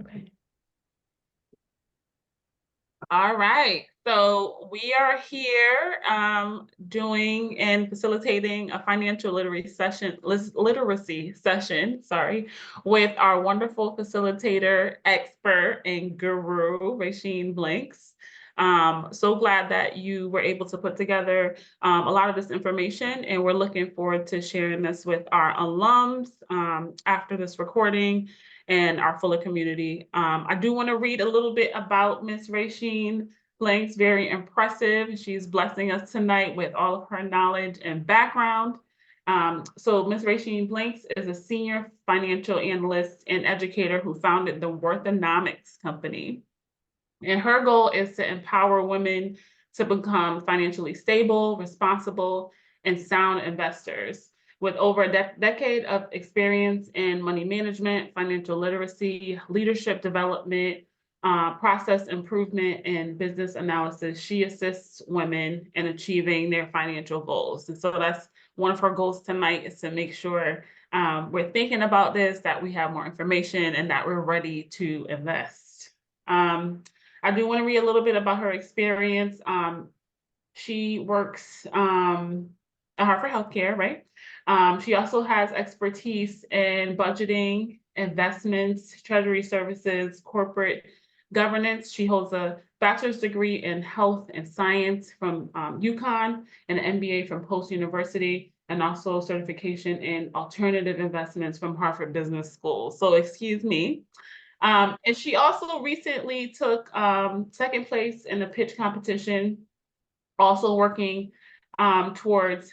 Okay. All right. So we are here doing and facilitating a financial literacy session, sorry, with our wonderful facilitator, expert, and guru, Rasheen Blanks. So glad that you were able to put together a lot of this information, and we're looking forward to sharing this with our alums after this recording and our fuller community. I do want to read a little bit about Miss Rasheen Blanks. Very impressive. She's blessing us tonight with all of her knowledge and background. So Ms. Rasheen Blanks is a senior financial analyst and educator who founded the Worthonomics company. And her goal is to empower women to become financially stable, responsible, and sound investors. With over a decade of experience in money management, financial literacy, leadership development, process improvement, and business analysis, she assists women in achieving their financial goals. And so that's one of her goals tonight, is to make sure we're thinking about this, that we have more information, and that we're ready to invest. I do want to read a little bit about her experience. She works at Hartford Healthcare, right? She also has expertise in budgeting, investments, treasury services, corporate governance. She holds a bachelor's degree in health and science from UConn and an MBA from Post University, and also certification in alternative investments from Harvard Business School. So excuse me. And she also recently took second place in the pitch competition, also working towards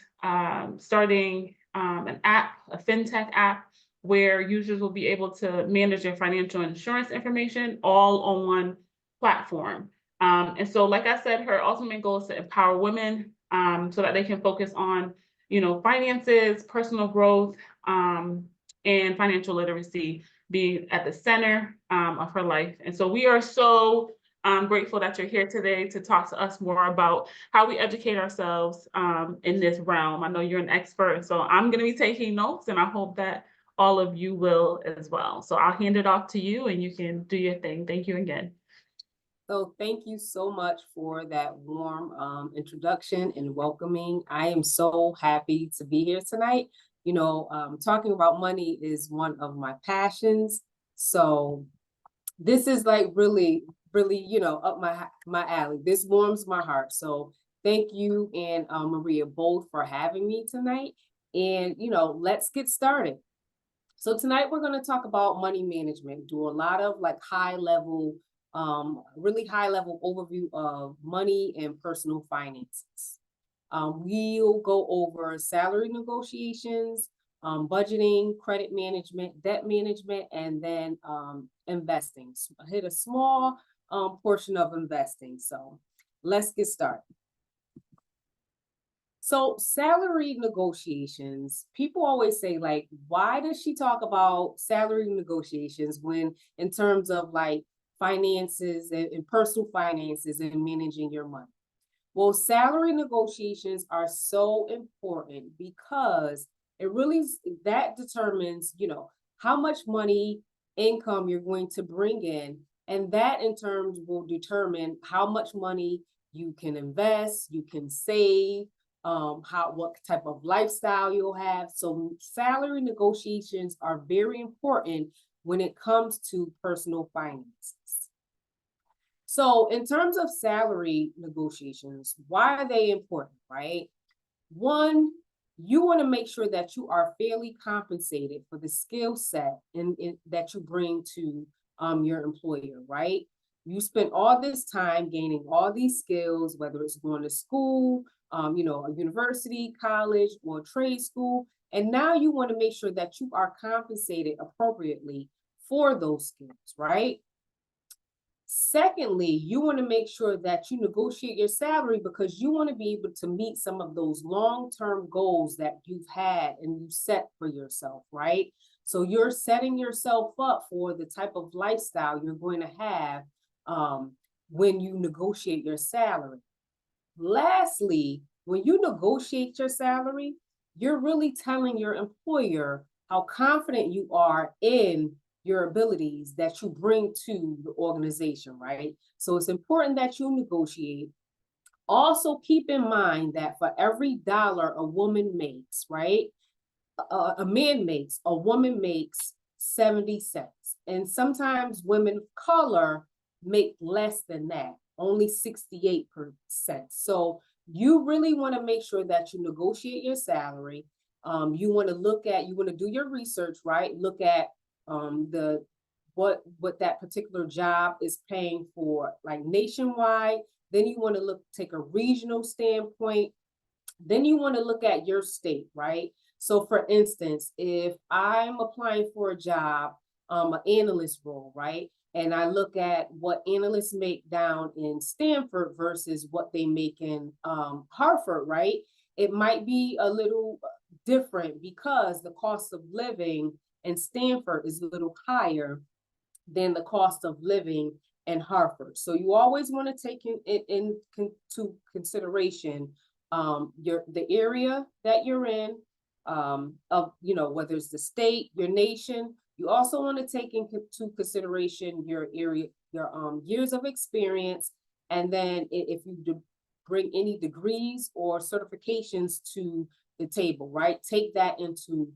starting an app, a fintech app, where users will be able to manage their financial insurance information all on one platform. And so, like I said, her ultimate goal is to empower women so that they can focus on, finances, personal growth, and financial literacy being at the center of her life. And so we are so grateful that you're here today to talk to us more about how we educate ourselves in this realm. I know you're an expert, so I'm going to be taking notes, and I hope that all of you will as well. So I'll hand it off to you, and you can do your thing. Thank you again. So thank you so much for that warm introduction and welcoming. I am so happy to be here tonight. Talking about money is one of my passions. So this is like really, up my alley. This warms my heart. So thank you and Maria both for having me tonight. And, let's get started. So tonight we're going to talk about money management, do a lot of like really high level overview of money and personal finances. We'll go over salary negotiations, budgeting, credit management, debt management, and then investing. So I hit a small portion of investing. So let's get started. So salary negotiations, people always say, like, why does she talk about salary negotiations when in terms of like finances and personal finances and managing your money? Well, salary negotiations are so important because that determines, how much money, income you're going to bring in. And that in terms will determine how much money you can invest, you can save, what type of lifestyle you'll have. So salary negotiations are very important when it comes to personal finances. So in terms of salary negotiations, why are they important, right? One, you want to make sure that you are fairly compensated for the skill set that you bring to your employer, right? You spent all this time gaining all these skills, whether it's going to school, a university, college, or trade school, and now you want to make sure that you are compensated appropriately for those skills, right? Secondly, you want to make sure that you negotiate your salary because you want to be able to meet some of those long-term goals that you've had and you set for yourself, right? So you're setting yourself up for the type of lifestyle you're going to have when you negotiate your salary. Lastly, when you negotiate your salary, you're really telling your employer how confident you are in your abilities that you bring to the organization, right? So it's important that you negotiate. Also keep in mind that for every dollar a woman makes, right? A man makes, a woman makes 70 cents. And sometimes women of color make less than that, only 68%. So you really want to make sure that you negotiate your salary. You want to do your research, right? Look at the what that particular job is paying for, like nationwide. Then you want to take a regional standpoint. Then you want to look at your state, right? So for instance, if I'm applying for a job, an analyst role, right? And I look at what analysts make down in Stanford versus what they make in Hartford, right? It might be a little different because the cost of living in Stanford is a little higher than the cost of living in Hartford. So you always want to take into consideration the area that you're in, of whether it's the state, your nation. You also want to take into consideration your area, your years of experience, and then if you bring any degrees or certifications to the table, right? Take that into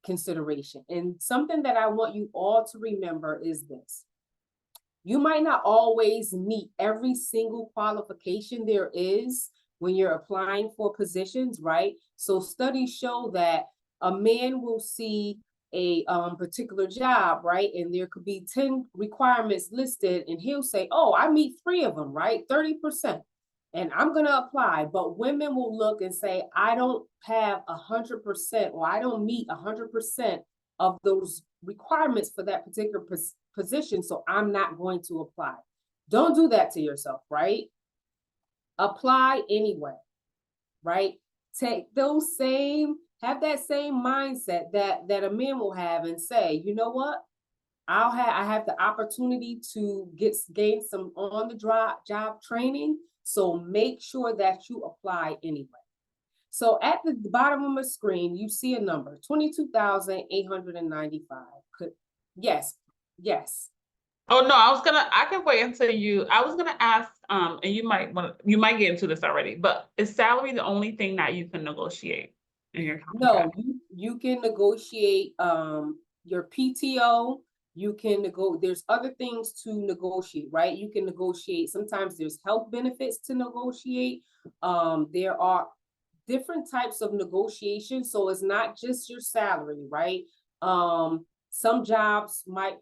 consideration. And something that I want you all to remember is this: you might not always meet every single qualification there is when you're applying for positions, right? So studies show that a man will see a particular job, right? And there could be 10 requirements listed, and he'll say, oh, I meet 3 of them, right? 30%. And I'm going to apply. But women will look and say, I don't have 100%, or I don't meet 100% of those requirements for that particular position, so I'm not going to apply. Don't do that to yourself, right? Apply anyway, right? Have that same mindset that a man will have, and say, you know what? I have the opportunity to gain some on the job training. So make sure that you apply anyway. So at the bottom of my screen, you see a number, 22,895. Yes, yes. Oh no, I can wait until I was gonna ask, and you might get into this already, but is salary the only thing that you can negotiate in your contract? No, you can negotiate your PTO. There's other things to negotiate, right? You can negotiate, sometimes there's health benefits to negotiate. There are different types of negotiations, so it's not just your salary, right? Some jobs might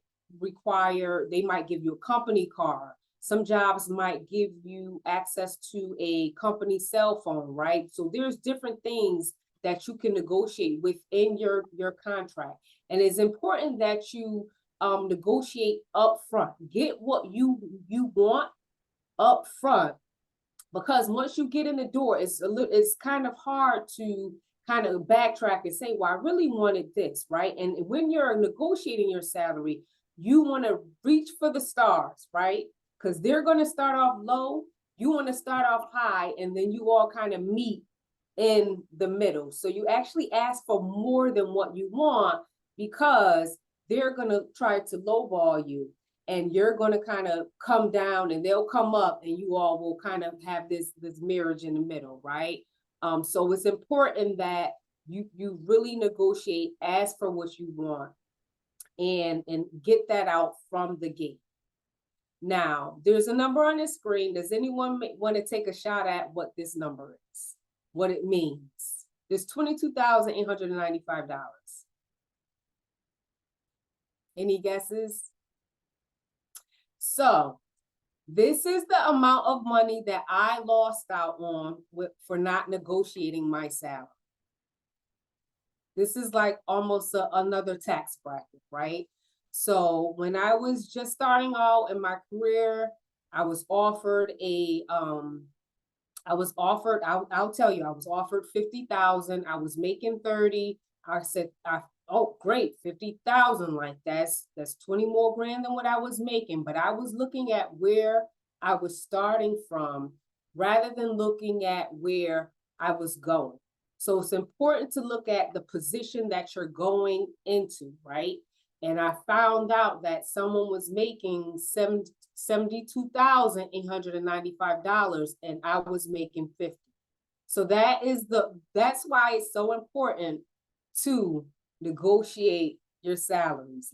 they might give you a company car. Some jobs might give you access to a company cell phone, right? So there's different things that you can negotiate within your contract. And it's important that you negotiate up front. Get what you want up front, because once you get in the door, it's kind of hard to kind of backtrack and say, well, I really wanted this, right? And when you're negotiating your salary, you want to reach for the stars, right? Because they're going to start off low. You want to start off high, and then you all kind of meet in the middle. So you actually ask for more than what you want, because they're going to try to lowball you, and you're going to kind of come down and they'll come up, and you all will kind of have this marriage in the middle, right? So it's important that you really negotiate, ask for what you want, and get that out from the gate. Now, there's a number on the screen. Does anyone want to take a shot at what this number is? What it means? There's $22,895. Any guesses? So this is the amount of money that I lost out on for not negotiating my salary. This is like almost another tax bracket, right? So when I was just starting out in my career, I was offered I'll tell you, I was offered 50,000. I was making 30. I said, oh, great, 50,000, like that's 20 more grand than what I was making. But I was looking at where I was starting from rather than looking at where I was going. So it's important to look at the position that you're going into, right? and I found out that someone was making $72,895 and I was making 50. So that's why it's so important to negotiate your salaries.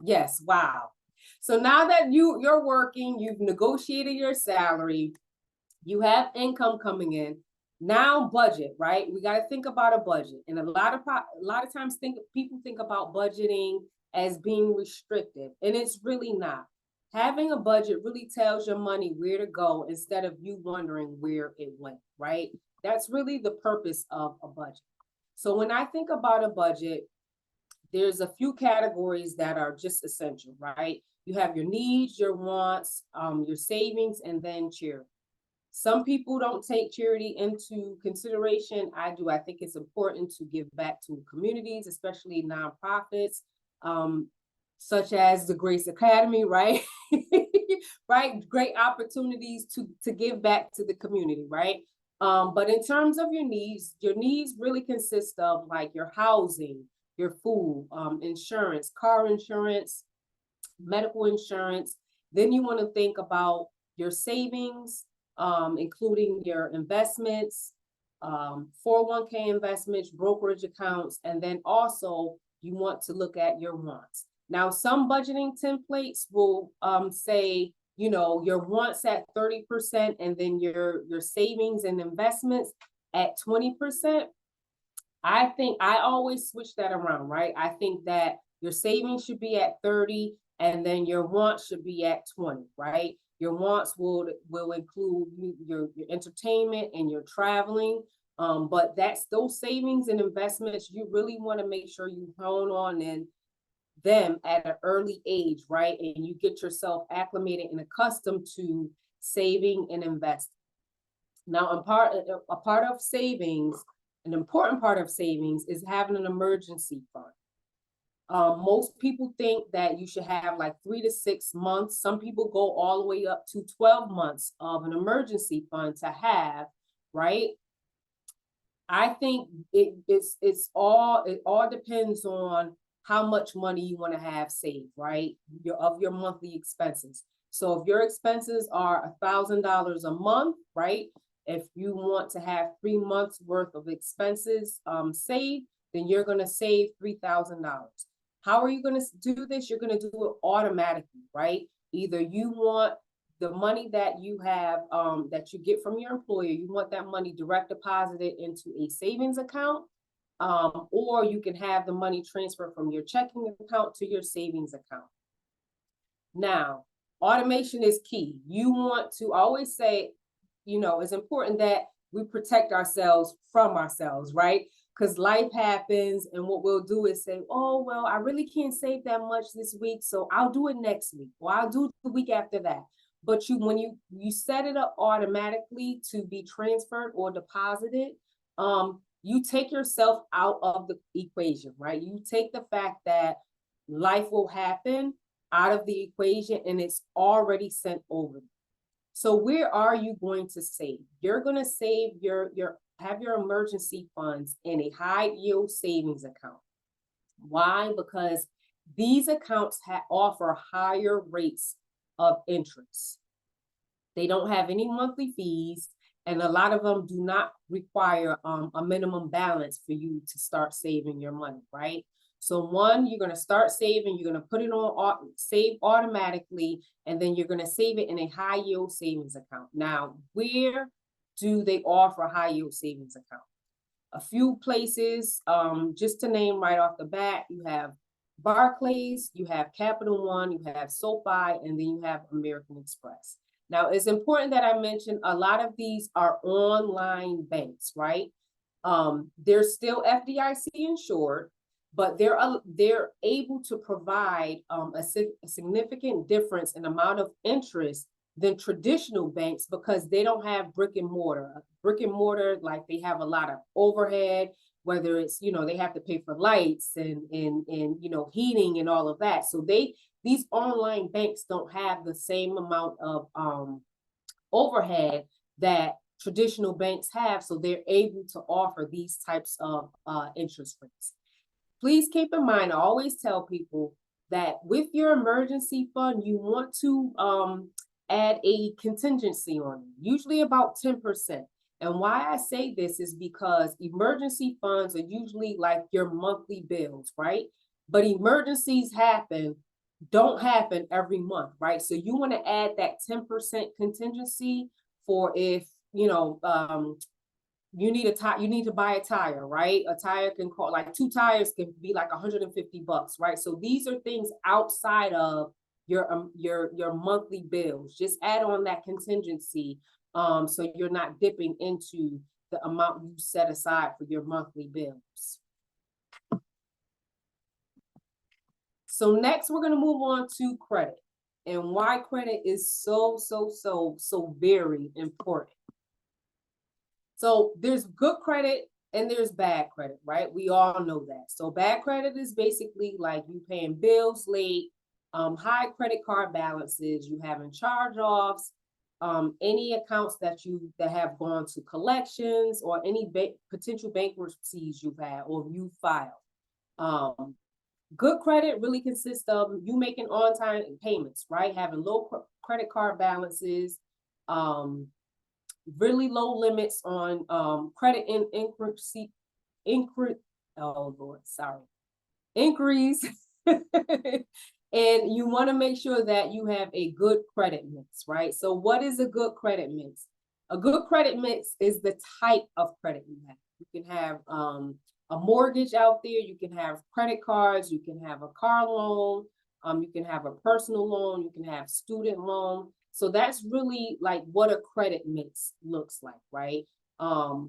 Yes, wow. So now that you're working, you've negotiated your salary, you have income coming in. Now budget, right? We got to think about a budget. And a lot of times people think about budgeting as being restrictive, and it's really not. Having a budget really tells your money where to go instead of you wondering where it went, right? That's really the purpose of a budget. So when I think about a budget, there's a few categories that are just essential, right? You have your needs, your wants, your savings, and then charity. Some people don't take charity into consideration. I do. I think it's important to give back to communities, especially nonprofits, such as the Grace Academy, right? Right? Great opportunities to give back to the community, right? But in terms of your needs really consist of like your housing, your food, insurance, car insurance, medical insurance. Then you want to think about your savings, including your investments, 401k investments, brokerage accounts, and then also you want to look at your wants. Now, some budgeting templates will say, your wants at 30% and then your savings and investments at 20%. I think I always switch that around, right? I think that your savings should be at 30 and then your wants should be at 20, right? Your wants will include your entertainment and your traveling. But that's those savings and investments, you really want to make sure you hone on in them at an early age, right? And you get yourself acclimated and accustomed to saving and investing. Now, a part of savings, an important part of savings is having an emergency fund. Most people think that you should have like 3 to 6 months. Some people go all the way up to 12 months of an emergency fund to have, right? I think it all depends on how much money you want to have saved, right? Your monthly expenses. So if your expenses are $1,000 a month, right? If you want to have 3 months worth of expenses saved, then you're going to save $3,000. How are you going to do this? You're going to do it automatically, right? Either you want the money that you have, that you get from your employer, you want that money direct deposited into a savings account, or you can have the money transferred from your checking account to your savings account. Now, automation is key. You want to always say, it's important that we protect ourselves from ourselves, right? Because life happens, and what we'll do is say, oh, well, I really can't save that much this week, so I'll do it next week, or I'll do it the week after that. But when you set it up automatically to be transferred or deposited, you take yourself out of the equation, right? You take the fact that life will happen out of the equation and it's already sent over. So where are you going to save? You're going to save have your emergency funds in a high yield savings account. Why? Because these accounts offer higher rates of interest. They don't have any monthly fees, and a lot of them do not require a minimum balance for you to start saving your money, right? So one, you're going to start saving, you're going to put it on save automatically, and then you're going to save it in a high yield savings account. Now, where do they offer a high yield savings account? A few places, just to name right off the bat, you have Barclays, you have Capital One, you have SoFi, and then you have American Express. Now, it's important that I mention a lot of these are online banks, right? They're still FDIC insured, but they're able to provide a significant difference in amount of interest than traditional banks because they don't have brick and mortar. Brick and mortar, like they have a lot of overhead, whether it's, they have to pay for lights and heating and all of that. So these online banks don't have the same amount of overhead that traditional banks have, so they're able to offer these types of interest rates. Please keep in mind, I always tell people that with your emergency fund, you want to add a contingency on it, usually about 10%. And why I say this is because emergency funds are usually like your monthly bills, right? But emergencies don't happen every month, right? So you want to add that 10% contingency for if, you need a tire, you need to buy a tire, right? A tire can cost like 2 tires can be like $150, right? So these are things outside of your monthly bills. Just add on that contingency, so you're not dipping into the amount you set aside for your monthly bills. So next, we're going to move on to credit and why credit is so very important. So there's good credit and there's bad credit, right? We all know that. So bad credit is basically like you paying bills late, high credit card balances, you having charge-offs, any accounts that have gone to collections, or any potential bankruptcies you've had or you filed. Good credit really consists of you making on-time payments, right? Having low credit card balances, really low limits on credit inquiries. And you want to make sure that you have a good credit mix, right? So what is a good credit mix? A good credit mix is the type of credit you have. You can have a mortgage out there, you can have credit cards, you can have a car loan, you can have a personal loan, you can have student loan. So that's really like what a credit mix looks like, right? A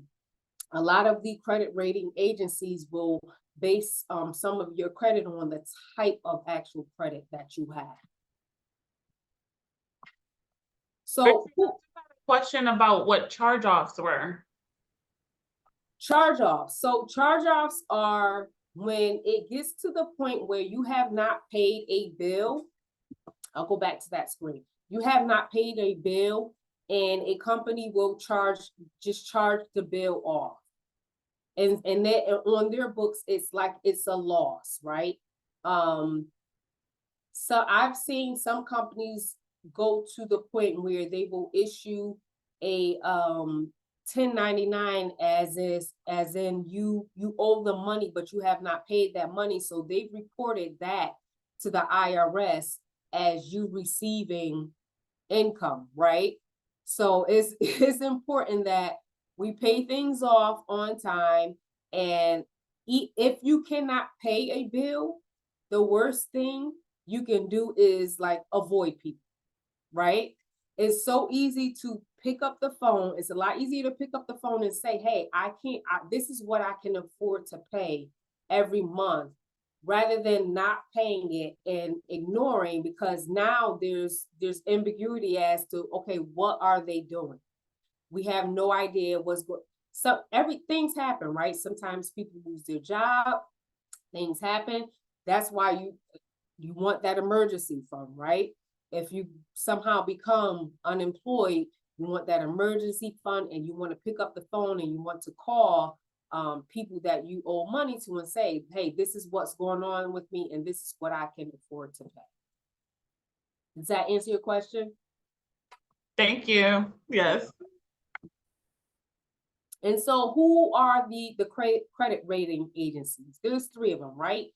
lot of the credit rating agencies will base some of your credit on the type of actual credit that you have. So, question about what charge-offs were. Charge-offs. So charge-offs are when it gets to the point where you have not paid a bill. I'll go back to that screen. You have not paid a bill and a company will just charge the bill off. And that on their books, it's like it's a loss, right? So I've seen some companies go to the point where they will issue a 1099 as in you owe the money, but you have not paid that money. So they've reported that to the IRS as you receiving income, right? So it's important that we pay things off on time. And if you cannot pay a bill, the worst thing you can do is like avoid people, right? It's so easy to pick up the phone. It's a lot easier to pick up the phone and say, hey, this is what I can afford to pay every month, rather than not paying it and ignoring, because now there's ambiguity as to, okay, what are they doing? We have no idea what's going. So things happen, right? Sometimes people lose their job, things happen. That's why you want that emergency fund, right? If you somehow become unemployed, you want that emergency fund, and you want to pick up the phone and you want to call people that you owe money to and say, hey, this is what's going on with me and this is what I can afford to pay. Does that answer your question? Thank you. Yes. And so who are the credit rating agencies? There's 3 of them, right?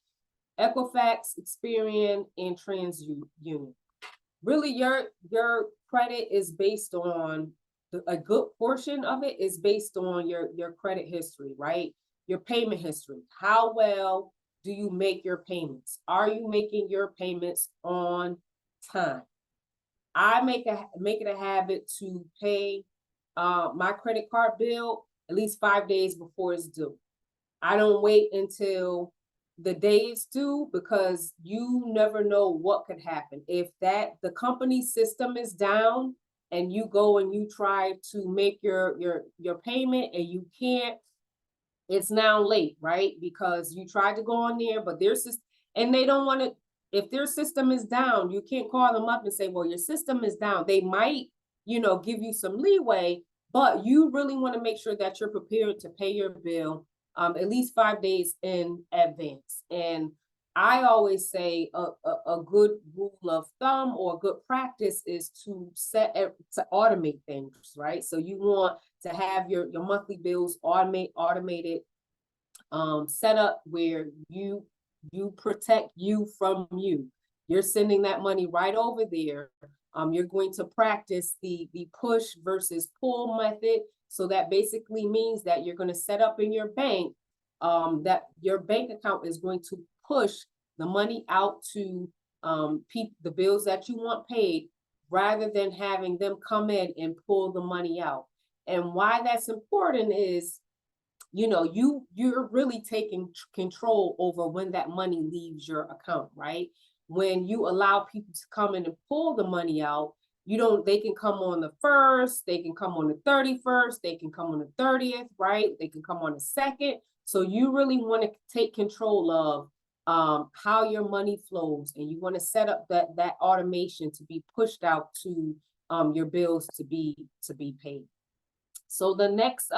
Equifax, Experian, and TransUnion. Really, your credit is based on, a good portion of it is based on your credit history, right? Your payment history. How well do you make your payments? Are you making your payments on time? I make it a habit to pay my credit card bill at least 5 days before it's due. I don't wait until the day is due, because you never know what could happen. If the company system is down and you go and you try to make your payment and you can't, it's now late, right? Because you tried to go on there, but and they don't want to. If their system is down, you can't call them up and say, well, your system is down. They might, give you some leeway, but you really want to make sure that you're prepared to pay your bill at least 5 days in advance. And I always say a good rule of thumb or a good practice is to automate things, right? So you want to have your monthly bills automated, set up where you protect you from you. You're sending that money right over there. You're going to practice the push versus pull method. So that basically means that you're going to set up in your bank, that your bank account is going to push the money out to the bills that you want paid, rather than having them come in and pull the money out. And why that's important is, you know, you're really taking control over when that money leaves your account, right? When you allow people to come in and pull the money out, they can come on the 1st, they can come on the 31st, they can come on the 30th, right? They can come on the 2nd. So you really want to take control of how your money flows, and you want to set up that automation to be pushed out to your bills to be paid. So the next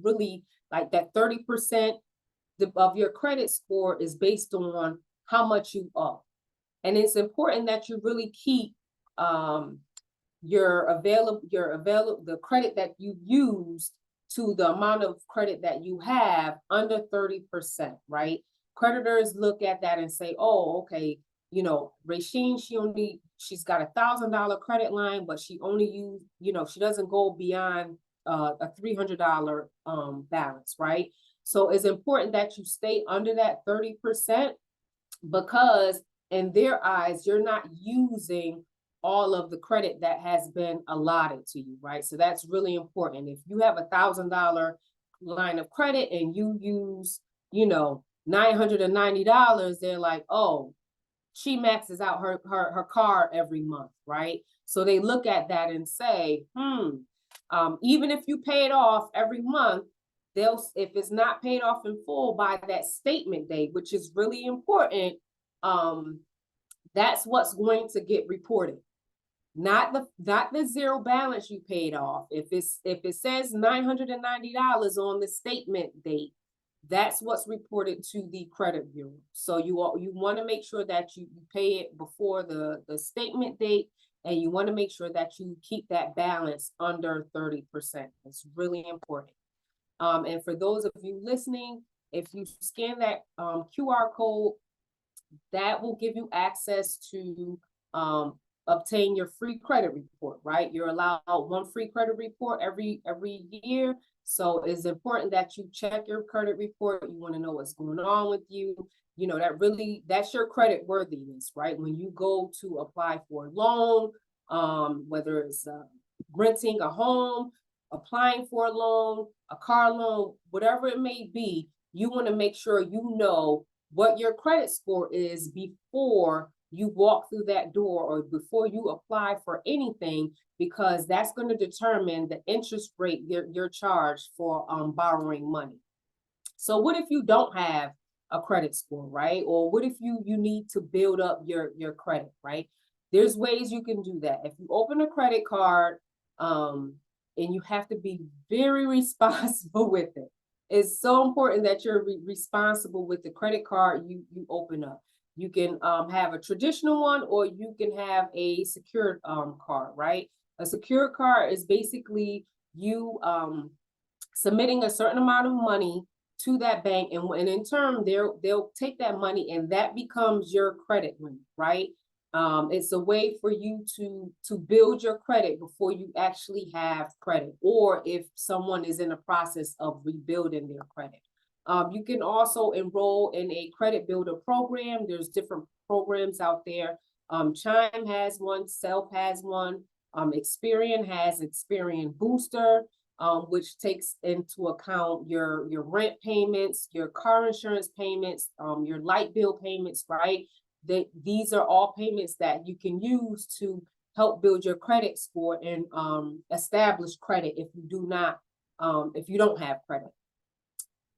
really, like, that 30% of your credit score is based on how much you owe. And it's important that you really keep the credit that you used to the amount of credit that you have under 30%, right? Creditors look at that and say, oh, okay, you know, Rasheen, she's got $1,000 credit line, but she only used, you know, she doesn't go beyond a $300 balance, right? So it's important that you stay under that 30%, because in their eyes, you're not using all of the credit that has been allotted to you, right? So that's really important. If you have $1,000 line of credit and you use, you know, $990, they're like, oh, she maxes out her car every month, right? So they look at that and say, even if you pay it off every month, if it's not paid off in full by that statement date, which is really important, that's what's going to get reported. Not the zero balance you paid off. If it says $990 on the statement date, that's what's reported to the credit bureau. So you want to make sure that you pay it before the statement date, and you want to make sure that you keep that balance under 30%. It's really important. And for those of you listening, if you scan that QR code, that will give you access to obtain your free credit report, right? You're allowed one free credit report every year. So it's important that you check your credit report. You want to know what's going on with you. You know, that's your credit worthiness, right? When you go to apply for a loan, whether it's renting a home, applying for a loan, a car loan, whatever it may be, you want to make sure you know what your credit score is before you walk through that door or before you apply for anything, because that's going to determine the interest rate you're charged for borrowing money. So what if you don't have a credit score, right? Or what if you need to build up your credit, right? There's ways you can do that. If you open a credit card, and you have to be very responsible with it. It's so important that you're responsible with the credit card you open up. You can have a traditional one, or you can have a secured card, right? A secured card is basically you submitting a certain amount of money to that bank, and in turn, they'll take that money, and that becomes your credit limit, right? It's a way for you to build your credit before you actually have credit, or if someone is in the process of rebuilding their credit. You can also enroll in a credit builder program. There's different programs out there. Chime has one, Self has one, Experian has Experian Booster, which takes into account your rent payments, your car insurance payments, your light bill payments, right? These are all payments that you can use to help build your credit score and establish credit if you don't have credit.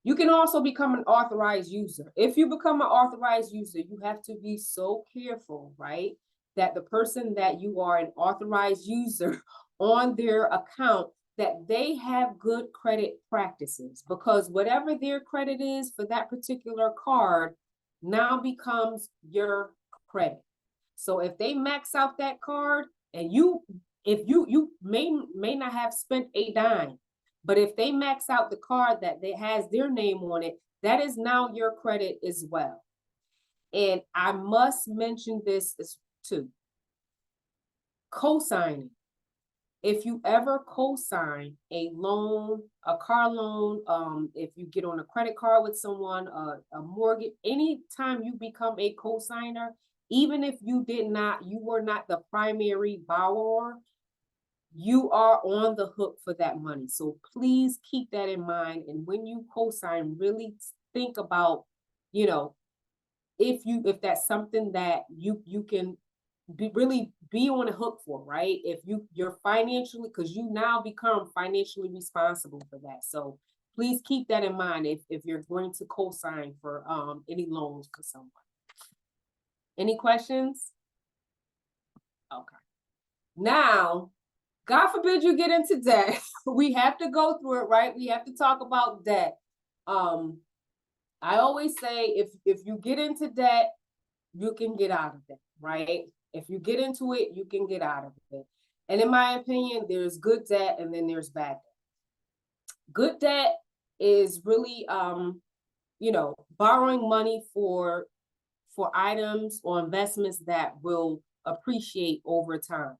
You can also become an authorized user. If you become an authorized user, you have to be so careful, right? That the person that you are an authorized user on their account that they have good credit practices, because whatever their credit is for that particular card now becomes your credit. So if they max out that card, and if you may not have spent a dime, but if they max out the card that has their name on it, that is now your credit as well. And I must mention this too. Co-signing. If you ever co-sign a loan, a car loan, if you get on a credit card with someone, a mortgage, anytime you become a co-signer, even if you were not the primary borrower, you are on the hook for that money. So please keep that in mind. And when you co-sign, really think about, if that's something that you can really be on the hook for, right? If you're financially, because you now become financially responsible for that. So please keep that in mind if you're going to co-sign for any loans for someone. Any questions? Okay. Now, God forbid you get into debt. We have to go through it, right? We have to talk about debt. I always say if you get into debt, you can get out of it, right? If you get into it, you can get out of it. And in my opinion, there's good debt and then there's bad debt. Good debt is really, borrowing money for items or investments that will appreciate over time.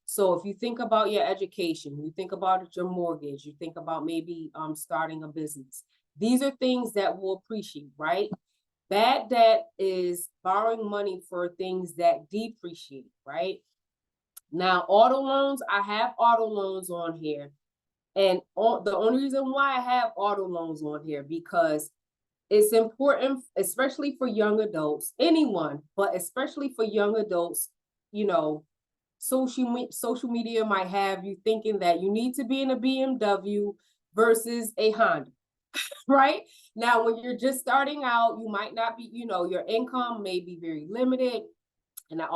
So if you think about your education, you think about your mortgage, you think about maybe starting a business. These are things that will appreciate, right? Bad debt is borrowing money for things that depreciate, right? Now, auto loans, I have auto loans on here. And the only reason why I have auto loans on here, because it's important, especially for young adults, anyone, but especially for young adults, social media might have you thinking that you need to be in a BMW versus a Honda. Right? Now, when you're just starting out, you might not be, your income may be very limited. And I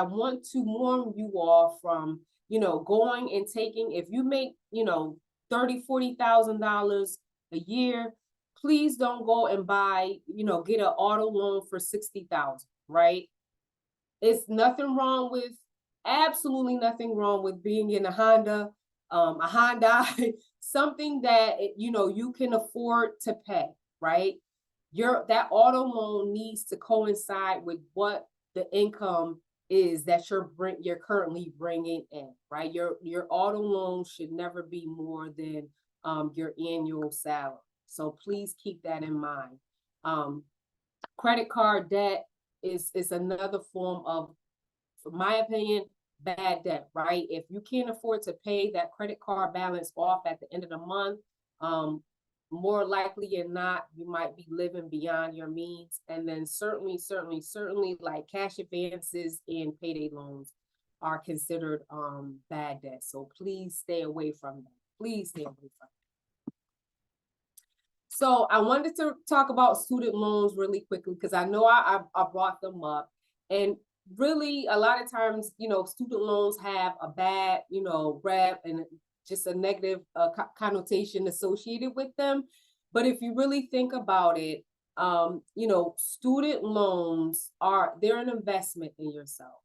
want to warn you all from, going and taking, if you make, $30,000-$40,000 a year, please don't go and buy, get an auto loan for $60,000, right? It's absolutely nothing wrong with being in a Honda, a Hyundai, something that, you can afford to pay, right? That auto loan needs to coincide with what the income is that you're currently bringing in, right? Your auto loan should never be more than your annual salary. So please keep that in mind. Credit card debt is another form of, in my opinion, bad debt, right? If you can't afford to pay that credit card balance off at the end of the month, more likely than not, you might be living beyond your means. And then certainly, like cash advances and payday loans are considered bad debt. So please stay away from them. Please stay away from them. So I wanted to talk about student loans really quickly, because I know I brought them up. And really, a lot of times, student loans have a bad, rep and just a negative connotation associated with them. But if you really think about it, student loans they're an investment in yourself.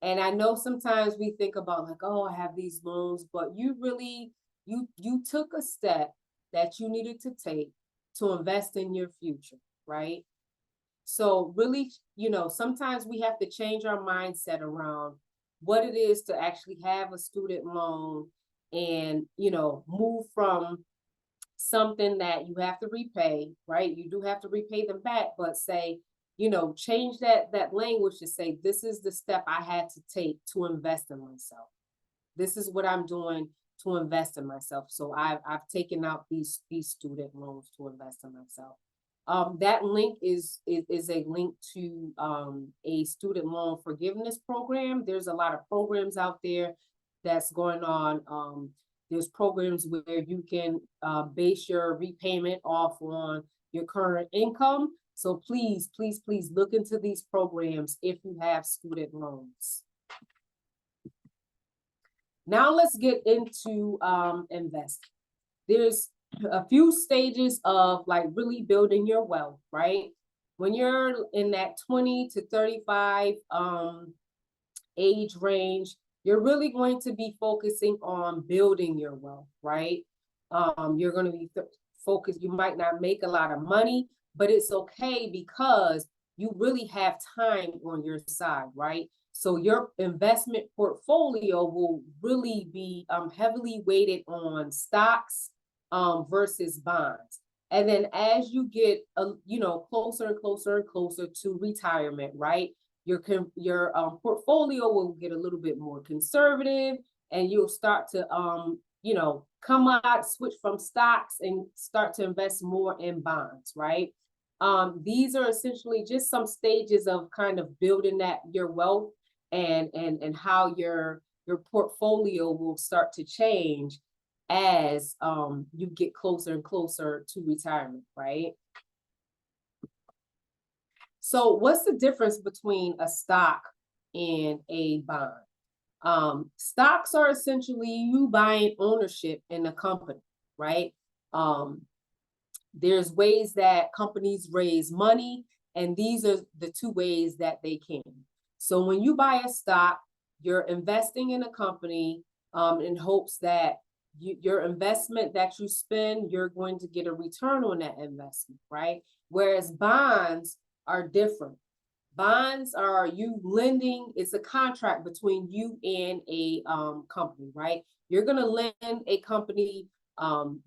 And I know sometimes we think about like, oh, I have these loans, but you really, you took a step that you needed to take to invest in your future, right? So really, sometimes we have to change our mindset around what it is to actually have a student loan and, move from something that you have to repay, right? You do have to repay them back, but say, change that language to say, this is the step I had to take to invest in myself. This is what I'm doing to invest in myself. So I've taken out these student loans to invest in myself. That link is a link to a student loan forgiveness program. There's a lot of programs out there that's going on. There's programs where you can base your repayment off on your current income. So please look into these programs if you have student loans. Now let's get into investing. There's a few stages of like really building your wealth, right? When you're in that 20 to 35 age range, you're really going to be focusing on building your wealth, right? You're going to be focused. You might not make a lot of money, but it's okay because you really have time on your side, right? So your investment portfolio will really be heavily weighted on stocks versus bonds. And then as you get, closer and closer and closer to retirement, right? Your portfolio will get a little bit more conservative, and you'll start to come out, switch from stocks and start to invest more in bonds, right? These are essentially just some stages of kind of building that your wealth and how your portfolio will start to change as you get closer and closer to retirement, right? So what's the difference between a stock and a bond? Stocks are essentially you buying ownership in a company, right? There's ways that companies raise money, and these are the two ways that they can. So when you buy a stock, you're investing in a company in hopes that your investment that you spend, you're going to get a return on that investment, right? Whereas bonds are different. Bonds are you lending, it's a contract between you and a company, right? You're going to lend a company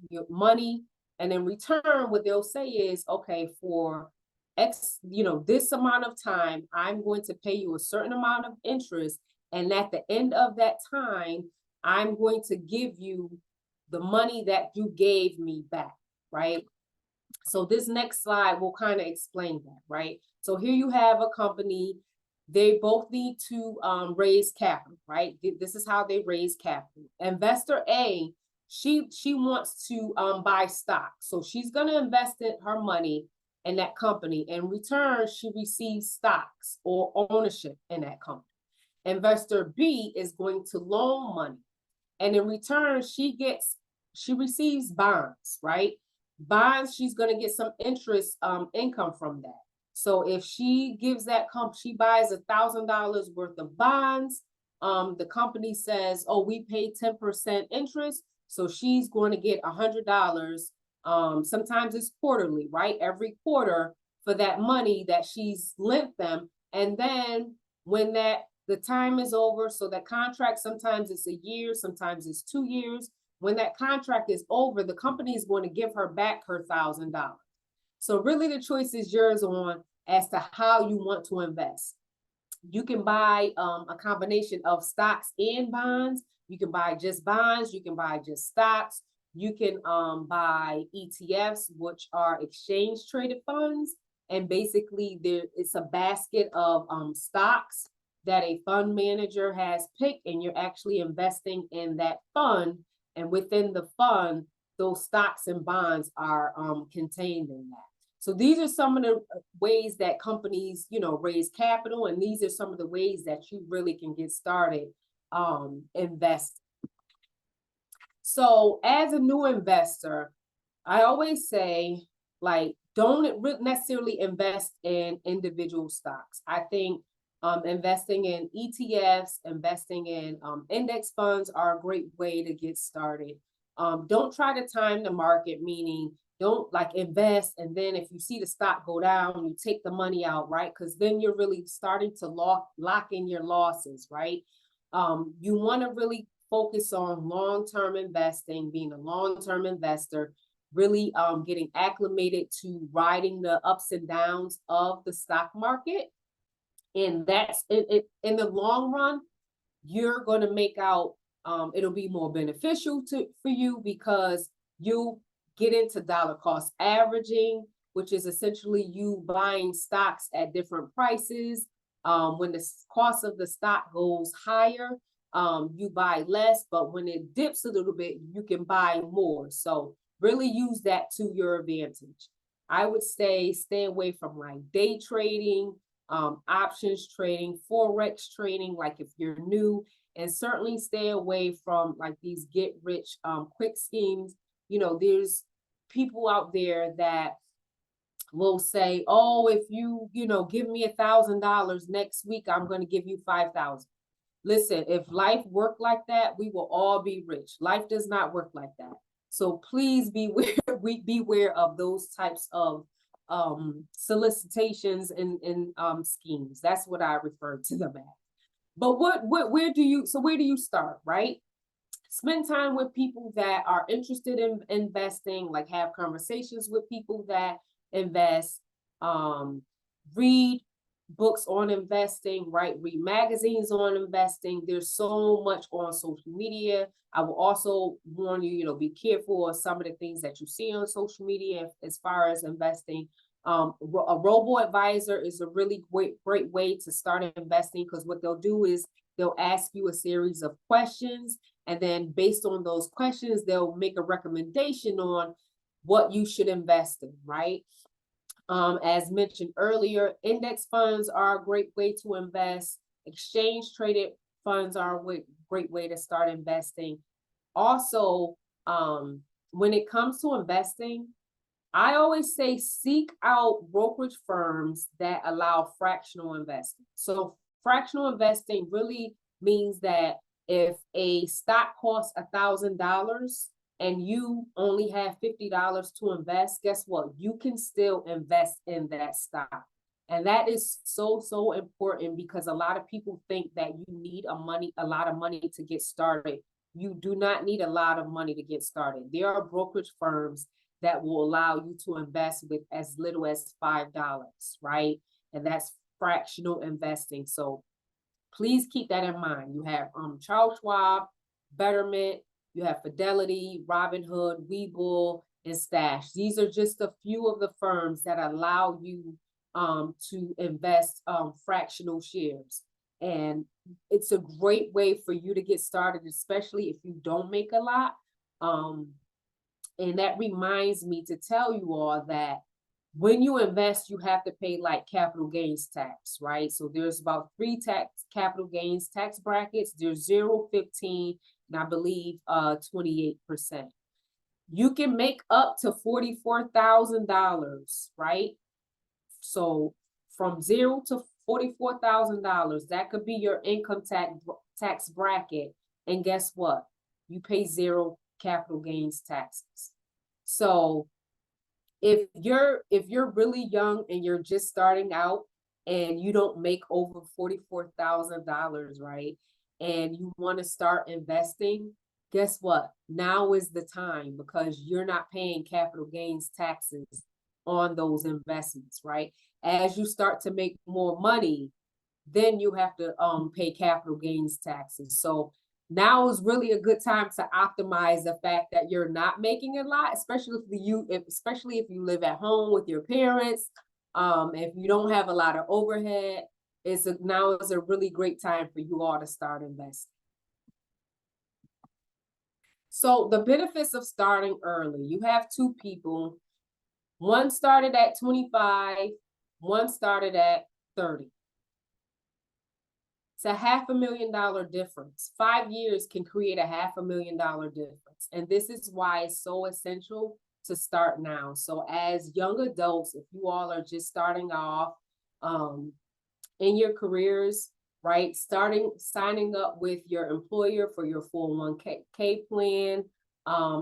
your money, and in return, what they'll say is, okay, for X, this amount of time, I'm going to pay you a certain amount of interest. And at the end of that time, I'm going to give you the money that you gave me back, right? So this next slide will kind of explain that, right? So here you have a company, they both need to raise capital, right? This is how they raise capital. Investor A, she wants to buy stock. So she's going to invest her money in that company. In return, she receives stocks or ownership in that company. Investor B is going to loan money. And in return, she receives bonds, right? Bonds, she's going to get some interest income from that. So if she gives that she buys $1,000 worth of bonds, the company says, oh, we pay 10% interest. So she's going to get $100. Sometimes it's quarterly, right? Every quarter for that money that she's lent them. And then when the time is over, so that contract, sometimes it's a year, sometimes it's 2 years. When that contract is over, the company is going to give her back her $1,000. So really the choice is yours on as to how you want to invest. You can buy a combination of stocks and bonds. You can buy just bonds. You can buy just stocks. You can buy ETFs, which are exchange traded funds. And basically it's a basket of stocks that a fund manager has picked, and you're actually investing in that fund. And within the fund, those stocks and bonds are contained in that. So these are some of the ways that companies, raise capital, and these are some of the ways that you really can get started investing. So as a new investor, I always say, like, don't necessarily invest in individual stocks. I think investing in ETFs, investing in index funds are a great way to get started. Don't try to time the market, meaning don't invest, and then if you see the stock go down, you take the money out, right? Because then you're really starting to lock in your losses, right? You want to really focus on long-term investing, being a long-term investor, really getting acclimated to riding the ups and downs of the stock market. And that's it. In the long run, you're going to make out, it'll be more beneficial for you because you get into dollar cost averaging, which is essentially you buying stocks at different prices. When the cost of the stock goes higher, you buy less, but when it dips a little bit, you can buy more. So really use that to your advantage. I would stay away from day trading, options trading, forex trading. Like if you're new, and certainly stay away from like these get rich quick schemes. You know, there's people out there that will say, oh, if you give me $1,000 next week, I'm going to give you 5,000. Listen, if life worked like that, we will all be rich. Life does not work like that. So please beware of those types of solicitations and schemes. That's what I refer to them as. But where do you start, right? Spend time with people that are interested in investing, like have conversations with people that invest, read books on investing, right? Read magazines on investing. There's so much on social media. I will also warn you, be careful of some of the things that you see on social media as far as investing. A robo-advisor is a really great way to start investing, because what they'll do is they'll ask you a series of questions, and then based on those questions, they'll make a recommendation on what you should invest in, right? As mentioned earlier, index funds are a great way to invest. Exchange traded funds are a great way to start investing. Also, when it comes to investing, I always say seek out brokerage firms that allow fractional investing. So fractional investing really means that if a stock costs $1,000 and you only have $50 to invest, guess what? You can still invest in that stock. And that is so important, because a lot of people think that you need a lot of money to get started. You do not need a lot of money to get started. There are brokerage firms that will allow you to invest with as little as $5, right? And that's fractional investing. So please keep that in mind. You have Charles Schwab, Betterment, you have Fidelity, Robinhood, Webull, and Stash. These are just a few of the firms that allow you to invest fractional shares. And it's a great way for you to get started, especially if you don't make a lot. And that reminds me to tell you all that when you invest, you have to pay like capital gains tax, right? So there's about 3 capital gains tax brackets. There's 0, 15, and I believe 28%. You can make up to $44,000, right? So from 0 to $44,000, that could be your income tax bracket. And guess what? You pay 0 capital gains taxes. So if you're really young and you're just starting out and you don't make over $44,000, right? And you want to start investing, guess what? Now is the time, because you're not paying capital gains taxes on those investments, right? As you start to make more money, then you have to pay capital gains taxes. So now is really a good time to optimize the fact that you're not making a lot, especially if you live at home with your parents. If you don't have a lot of overhead, now is a really great time for you all to start investing. So the benefits of starting early: you have 2 people. One started at 25, one started at 30. It's a $500,000 difference. 5 years can create a $500,000 difference. And this is why it's so essential to start now. So as young adults, if you all are just starting off in your careers, right? Signing up with your employer for your 401k plan.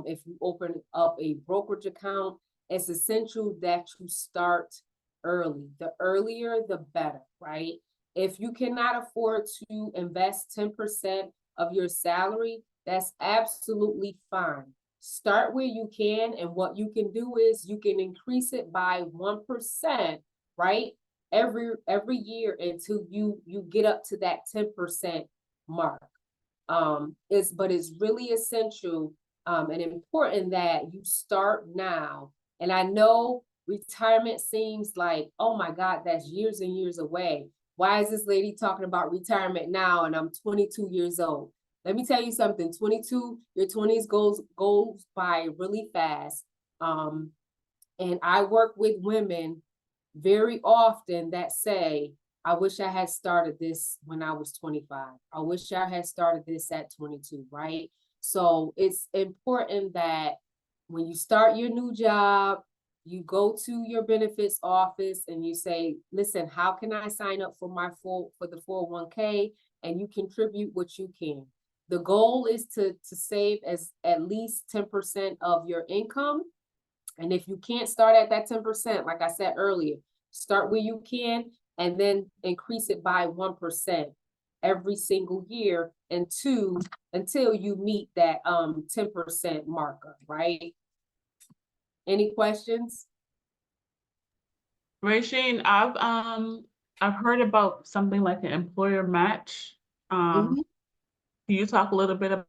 If you open up a brokerage account, it's essential that you start early. The earlier, the better, right? If you cannot afford to invest 10% of your salary, that's absolutely fine. Start where you can, and what you can do is you can increase it by 1%, right? Every year until you get up to that 10% mark. But it's really essential and important that you start now. And I know retirement seems like, oh my God, that's years and years away. Why is this lady talking about retirement now and I'm 22 years old? Let me tell you something. Your 20s goes by really fast. And I work with women very often that say, I wish I had started this when I was 25. I wish I had started this at 22, right? So it's important that when you start your new job, you go to your benefits office and you say, listen, how can I sign up for the 401k? And you contribute what you can. The goal is to save as at least 10% of your income. And if you can't start at that 10%, like I said earlier, start where you can and then increase it by 1% every single year until you meet that 10% marker, right? Any questions? Rasheen, I've heard about something like an employer match. Mhm. Can you talk a little bit about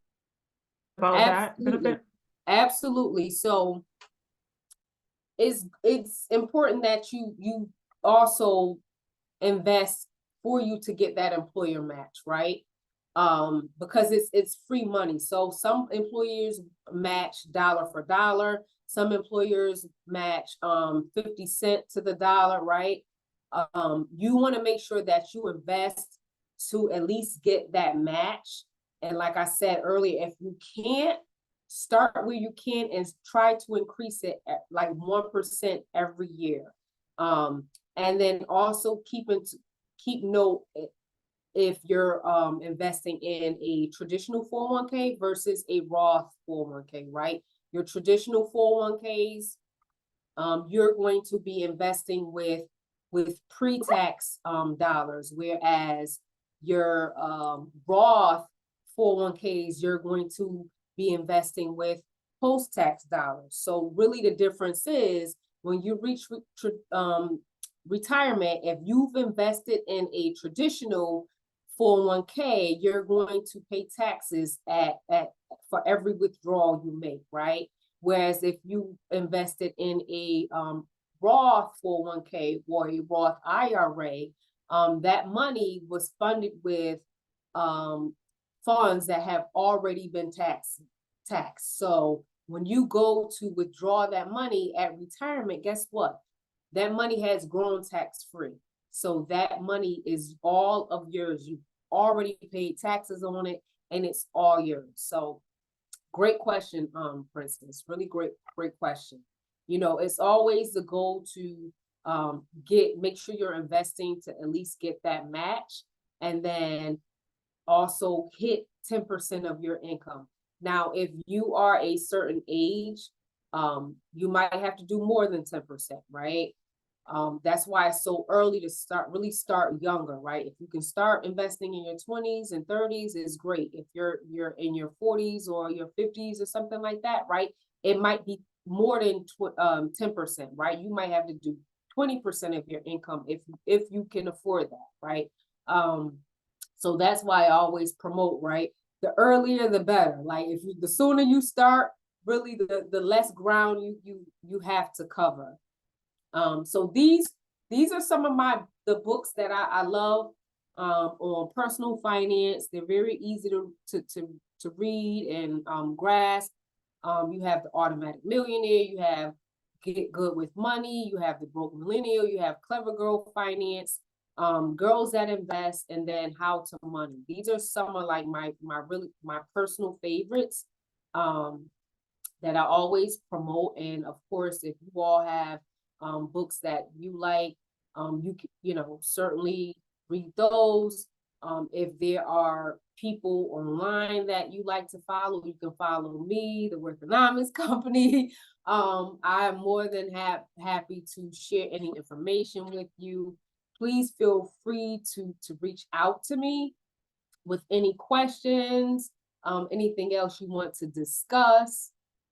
that Absolutely. benefit? Absolutely. So it's important that you also invest for you to get that employer match, right? Because it's free money. So some employers match dollar for dollar. Some employers match 50 cents to the dollar, right? You want to make sure that you invest to at least get that match. And like I said earlier, if you can't, start where you can and try to increase it at like 1% every year. And then also keep note if you're investing in a traditional 401k versus a Roth 401k, right? Your traditional 401ks, you're going to be investing with pre-tax dollars, whereas your Roth 401ks, you're going to be investing with post-tax dollars. So really the difference is when you reach retirement, if you've invested in a traditional 401k, you're going to pay taxes for every withdrawal you make, right? Whereas if you invested in a Roth 401k or a Roth IRA, that money was funded with funds that have already been taxed. So when you go to withdraw that money at retirement, guess what? That money has grown tax-free. So that money is all of yours. You've already paid taxes on it and it's all yours. So great question, Princess. Really great question. You know, it's always the goal to make sure you're investing to at least get that match and then also hit 10% of your income. Now, if you are a certain age, you might have to do more than 10%, right? That's why it's so early to really start younger, right? If you can start investing in your 20s and 30s, is great. If you're in your 40s or your 50s or something like that, right? It might be more than 10%, right? You might have to do 20% of your income if you can afford that, right? So that's why I always promote, right? The earlier the better. Like the sooner you start, really the less ground you have to cover. So these are some of the books that I love on personal finance. They're very easy to read and grasp. You have the Automatic Millionaire, you have Get Good with Money, you have the Broke Millennial, you have Clever Girl Finance, Girls That Invest, and then How to Money. These are some of like my personal favorites that I always promote. And of course, if you all have books that you like, you can, certainly read those. If there are people online that you like to follow, you can follow me, the Worthonomics company. I'm more than happy to share any information with you. Please feel free to reach out to me with any questions, anything else you want to discuss.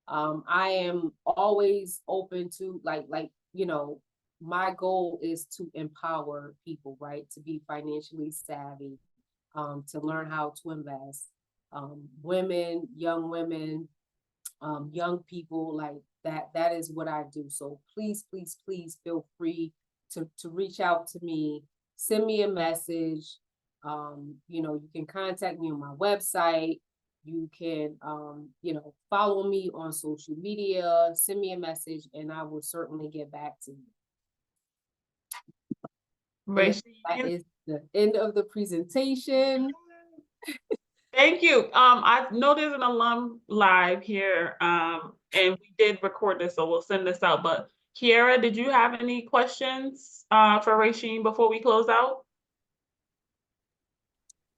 I am always open to my goal is to empower people, right? To be financially savvy, to learn how to invest. Women, young people, like that is what I do. So please feel free to reach out to me, send me a message. You can contact me on my website. You can, follow me on social media, send me a message, and I will certainly get back to you. Rachel, That is the end of the presentation. Thank you. I know there's an alum live here, and we did record this, so we'll send this out. But Kiara, did you have any questions for Rasheen before we close out?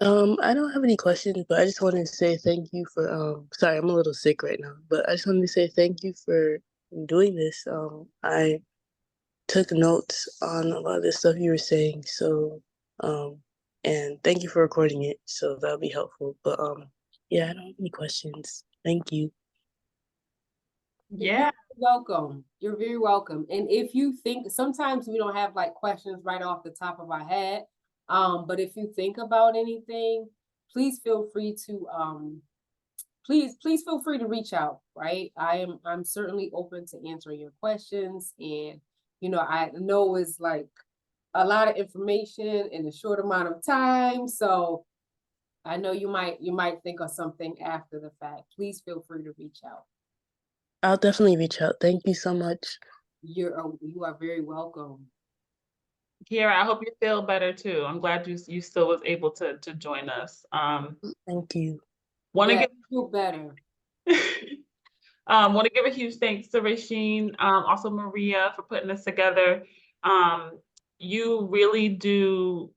I don't have any questions, but I just wanted to say thank you for sorry, I'm a little sick right now, but I just wanted to say thank you for doing this. I took notes on a lot of the stuff you were saying, so and thank you for recording it, so that'll be helpful. But yeah, I don't have any questions. Thank you. Yeah. You're welcome. You're very welcome. And if you think, sometimes we don't have like questions right off the top of our head. But if you think about anything, please feel free to please feel free to reach out, right? I'm certainly open to answering your questions. And I know it's like a lot of information in a short amount of time. So I know you might think of something after the fact. Please feel free to reach out. I'll definitely reach out. Thank you so much. You are very welcome. Kiara, I hope you feel better too. I'm glad you still was able to join us. Thank you. Feel better. Want to give a huge thanks to Rasheen, also Maria for putting this together. You really do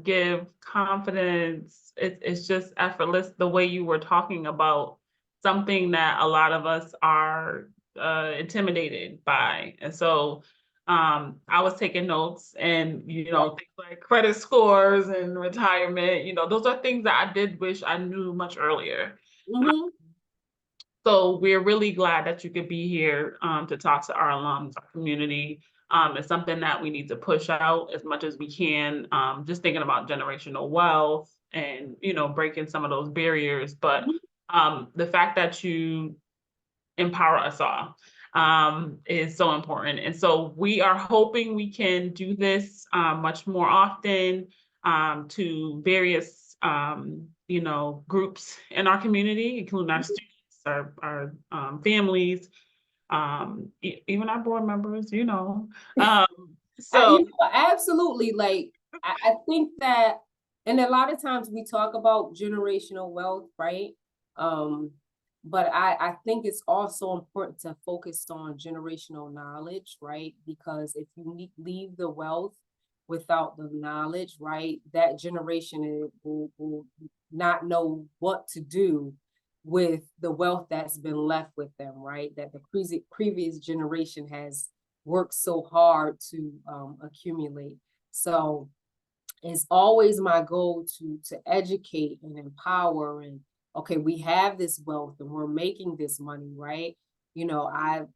give confidence. It's just effortless the way you were talking about something that a lot of us are intimidated by. And so I was taking notes and, things like credit scores and retirement, those are things that I did wish I knew much earlier. Mm-hmm. So we're really glad that you could be here to talk to our alums, our community. It's something that we need to push out as much as we can, just thinking about generational wealth and, breaking some of those barriers. But the fact that you empower us all is so important. And so we are hoping we can do this much more often to various, groups in our community, including our students, our families, even our board members, So absolutely. Like, I think that, and a lot of times we talk about generational wealth, right? But I think it's also important to focus on generational knowledge, right? Because if you leave the wealth without the knowledge, right, that generation will not know what to do with the wealth that's been left with them, right? That the previous generation has worked so hard to accumulate. So it's always my goal to educate and empower. And okay, we have this wealth and we're making this money, right? I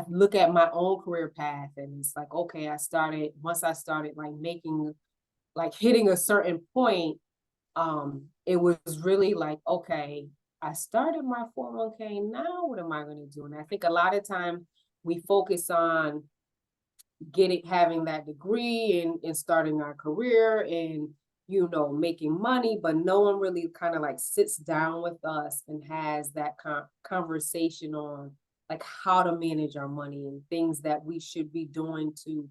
look at my own career path and it's like, okay, once I started like making, like hitting a certain point, it was really like, okay, I started my 401k, now what am I going to do? And I think a lot of time we focus on having that degree and starting our career and making money, but no one really kind of like sits down with us and has that conversation on like how to manage our money and things that we should be doing to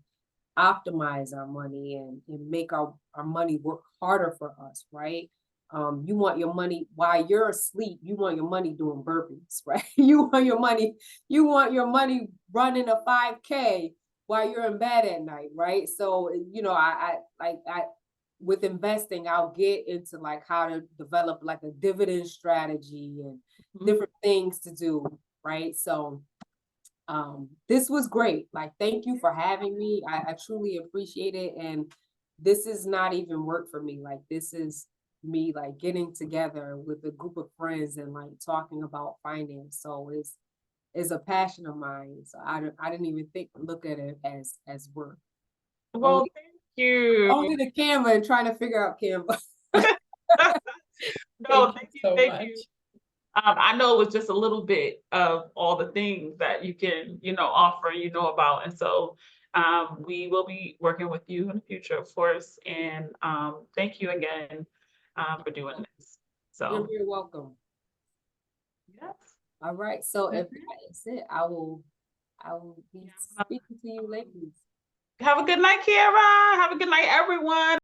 optimize our money and make our money work harder for us, right? You want your money while you're asleep, you want your money doing burpees, right? You want your money running a 5K while you're in bed at night, right? So, I with investing, I'll get into like how to develop like a dividend strategy and different things to do, right? So this was great. Like, thank you for having me. I truly appreciate it. And this is not even work for me. Like, this is me like getting together with a group of friends and like talking about finance. So it's a passion of mine. So I didn't even look at it as work. Well, thank you. Only the Canva and trying to figure out Canva. No, thank you so much. I know it's just a little bit of all the things that you can, offer, about. And so we will be working with you in the future, of course. And thank you again for doing this. So you're very welcome. Yes. All right. So if that's it, I will be speaking to you ladies. Have a good night, Kiara. Have a good night, everyone.